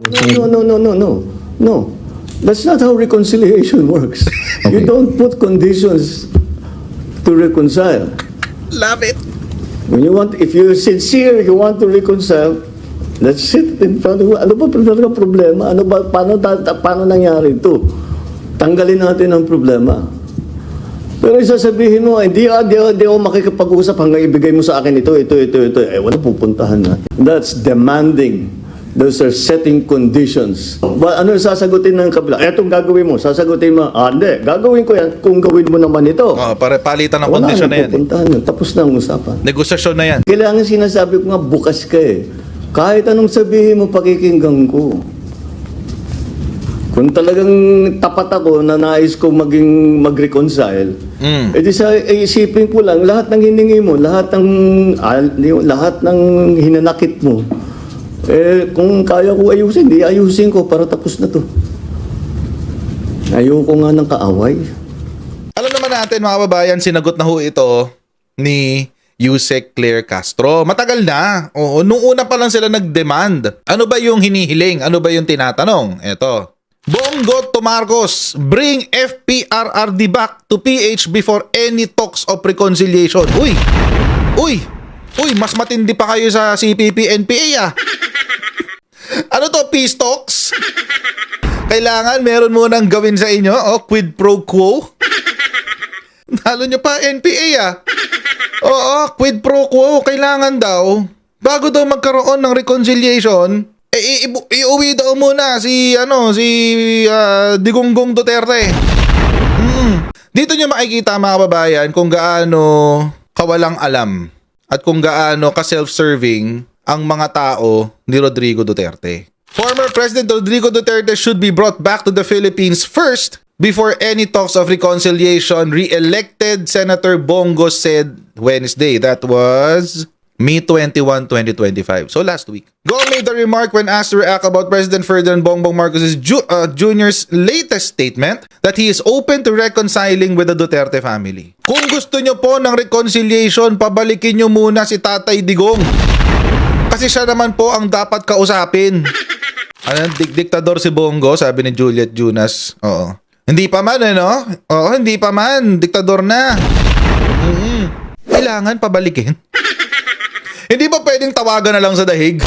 No, no, no, no, no, no. That's not how reconciliation works. You don't put conditions to reconcile. Love it. When you want, if you're sincere, you want to reconcile, let's sit in front of, ano ba talaga problema? Ano ba, paano nangyari ito? Tanggalin natin ang problema. Pero isasabihin mo, hindi ako makikipag-usap hanggang ibigay mo sa akin ito. Wala pupuntahan na. That's demanding. Those are setting conditions. Ano yung sasagutin ng kabila? Etong gagawin mo, sasagutin mo, hindi, gagawin ko yan kung gawin mo naman ito. Palitan ng Wala kondisyon na na yan. pupuntahan yun. Tapos na ang usapan. Negosasyon na yan. Kailangan sinasabi ko nga, bukas ka eh. Kahit anong sabihin mo, pakikinggan ko. Kung talagang tapat ako na nais ko mag-reconcile, edi sa isipin ko lang, lahat ng hiningi mo, lahat ng hinanakit mo, kung kaya ko ayusin, di ayusin ko para tapos na to. Ayoko nga ng kaaway. Alam naman natin mga kababayan, sinagot na ho ito ni Yusek Claire Castro. Matagal na. Oo, nung una pa lang sila nag-demand. Ano ba yung hinihiling? Ano ba yung tinatanong? Eto. Bongo to Marcos, bring FPRRD back to PH before any talks of reconciliation. Uy, mas matindi pa kayo sa CPP-NPA ah. Ano to, peace talks? Kailangan meron munang gawin sa inyo, quid pro quo. Nalo nyo pa, NPA ah. Oo, quid pro quo, kailangan daw. Bago daw magkaroon ng reconciliation, iuwi daw muna si Digonggong Duterte. Dito nyo makikita mga kababayan kung gaano kawalang alam at kung gaano ka-self-serving ang mga tao ni Rodrigo Duterte. Former President Rodrigo Duterte should be brought back to the Philippines first before any talks of reconciliation, re-elected Senator Bongo said Wednesday. That was May 21, 2025. So last week. Go made the remark when asked to react about President Ferdinand Bongbong Marcos Jr.'s latest statement that he is open to reconciling with the Duterte family. Kung gusto nyo po ng reconciliation, pabalikin nyo muna si Tatay Digong. Kasi siya naman po ang dapat kausapin. Diktador si Bongo, sabi ni Juliet Junas. Oo. Hindi pa man, no? Oo, hindi pa man. Diktador na. Kailangan pabalikin. Hindi ba pwedeng tawagan na lang sa dahig?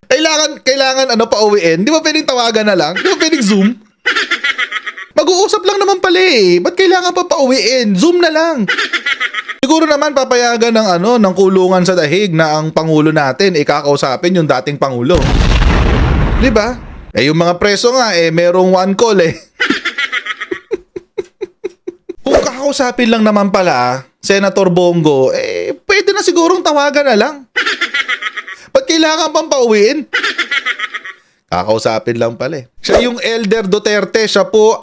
Kailangan pauwiin? Di ba pwedeng tawagan na lang? Di ba pwedeng Zoom? Mag-uusap lang naman pala eh. Ba't kailangan pa pauwiin? Zoom na lang. Siguro naman papayagan ng kulungan sa dahig na ang pangulo natin kakausapin yung dating pangulo. Di ba? Yung mga preso nga merong one call eh. Kung kakausapin lang naman pala Senator Bongo, pwede na sigurong tawagan na lang. Ba't kailangan pang pauwiin? Kakausapin lang pala eh. Siya yung Elder Duterte, siya po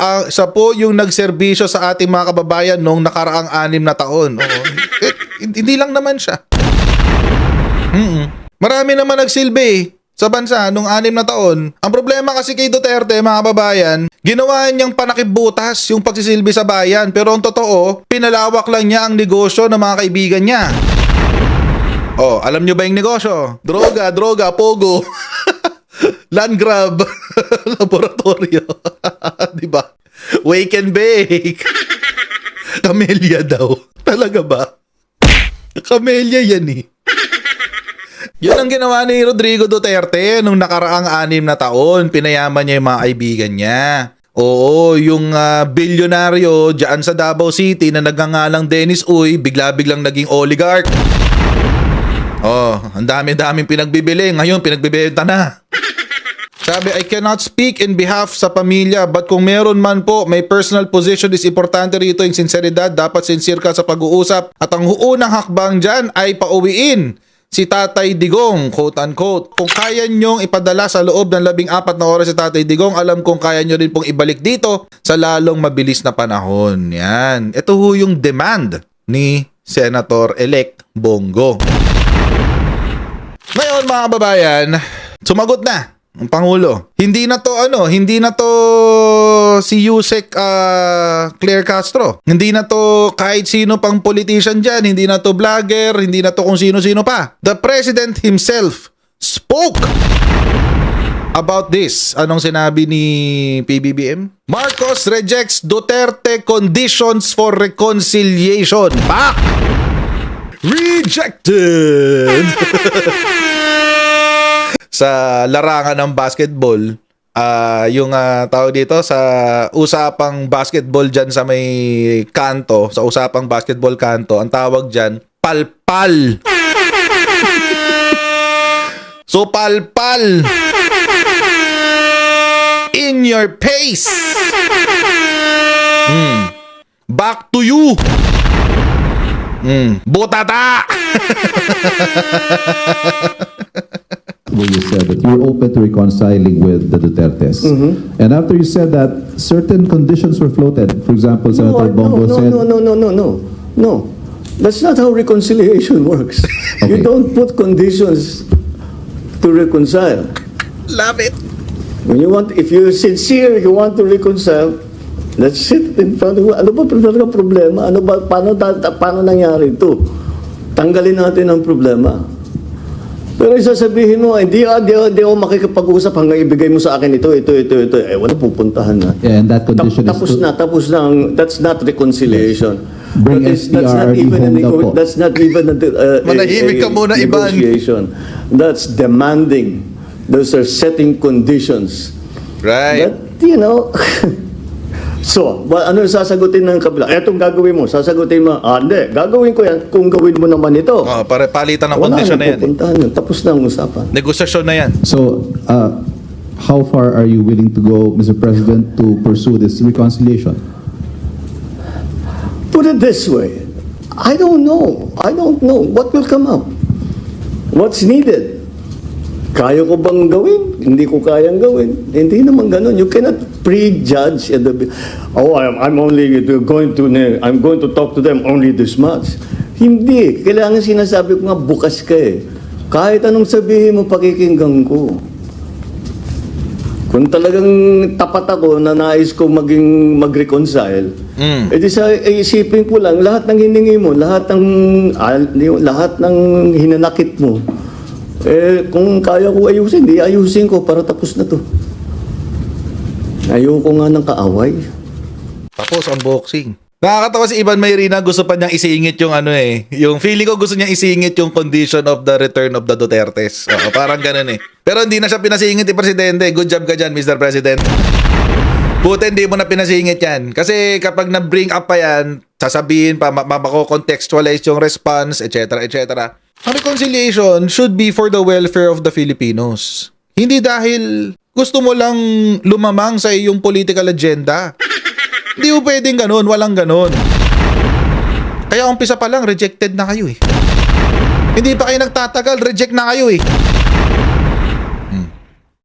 yung nagserbisyo sa ating mga kababayan noong nakaraang 6 na taon. Hindi lang naman siya. Marami naman nagsilbi sa bansa nung 6 na taon. Ang problema kasi kay Duterte, mga kababayan, ginawa niyang panakibutas yung pagsisilbi sa bayan. Pero ang totoo, pinalawak lang niya ang negosyo ng mga kaibigan niya. Alam niyo ba yung negosyo? Droga, pogo. Land grab. Laboratorio. Diba? Wake and bake. Camellia daw. Talaga ba? Camellia yan eh. Yun ang ginawa ni Rodrigo Duterte nung nakaraang 6 na taon. Pinayaman niya yung mga kaibigan niya. Oo, yung bilyonaryo dyan sa Davao City na nagngangalang Dennis Uy, bigla-biglang naging oligarch. Ang dami-daming pinagbibili. Ngayon, pinagbibenta na. Sabi, I cannot speak in behalf sa pamilya, but kung meron man po, may personal position is importante rito yung sinseridad. Dapat sincere ka sa pag-uusap. At ang unang hakbang dyan ay pauwiin si Tatay Digong, quote-unquote. Kung kaya nyong ipadala sa loob ng 14 na oras si Tatay Digong, alam kong kaya nyo rin pong ibalik dito sa lalong mabilis na panahon. Yan. Ito ho yung demand ni Senator-elect Bongo. Ngayon mga kababayan, sumagot na ang Pangulo. Hindi na to si Yusek Claire Castro. Hindi na to kahit sino pang politician dyan. Hindi na to vlogger. Hindi na to kung sino-sino pa. The President himself spoke. about this. Anong sinabi ni PBBM? Marcos rejects Duterte conditions for reconciliation. Back! Rejected! Sa larangan ng basketball, yung tawag dito sa usapang basketball dyan sa may kanto, sa usapang basketball kanto, ang tawag dyan, palpal. So palpal in your face. Back to you. Butata. Where you said that you're open to reconciling with the Dutertes. And after you said that, certain conditions were floated. For example, Senator Bongo said... No. That's not how reconciliation works. You Okay. don't put conditions to reconcile. Love it. When you want, if you're sincere, you want to reconcile, let's sit in front of, ano ba talaga problema? Ano ba, paano nangyari ito? Tanggalin natin ang problema. Pero isasabihin mo, hindi ako makikipag-usap hanggang ibigay mo sa akin ito. Eh, wala pupuntahan na. Yeah, and that condition Tapos is... tapos na. That's not reconciliation. Bring That's not SPRE even a home daw po. that's not even Manahimik ka muna, Ivan. negotiation. That's demanding. Those are setting conditions. Right. But, you know, so, ano yung sasagutin ng kabila? Etong gagawin mo, sasagutin mo, hindi, gagawin ko yan kung gawin mo naman ito. Pare palitan ng Wala kondisyon na na yan. pupuntahan yun. Tapos na ang usapan. Negosasyon na yan. So, how far are you willing to go, Mr. President, to pursue this reconciliation? Put it this way, I don't know what will come up. What's needed? Kaya ko bang gawin? Hindi ko kayang gawin. Hindi naman ganun. You cannot prejudge at the I'm going to talk to them only this much. Hindi. Kailangan sinasabi ko nga bukas ka eh. Kahit anong sabihin mo, pakikinggan ko. Kung talagang tapat ako na nais ko mag-reconcile, edi isipin ko lang, lahat ng hiningi mo, lahat ng hinanakit mo, kung kaya ko ayusin, di ayusin ko para tapos na to. Ayoko nga ng kaaway. Tapos ang boxing. Nakakatawa si Ivan Mayrina, gusto pa niyang isingit yung yung feeling ko gusto niyang isingit yung condition of the return of the Dutertes. Oo, parang ganun eh. Pero hindi na siya pinasingit ni Presidente. Good job ka dyan, Mr. President. Buti hindi mo na pinasingit yan. Kasi kapag na-bring up pa yan, sasabihin pa, mako-contextualize yung response, etc. etc. Ang reconciliation should be for the welfare of the Filipinos. Hindi dahil gusto mo lang lumamang sa iyong political agenda. Hindi mo pwedeng ganun, walang ganun. Kaya umpisa pa lang, rejected na kayo eh. Hindi pa kayo nagtatagal, reject na kayo eh.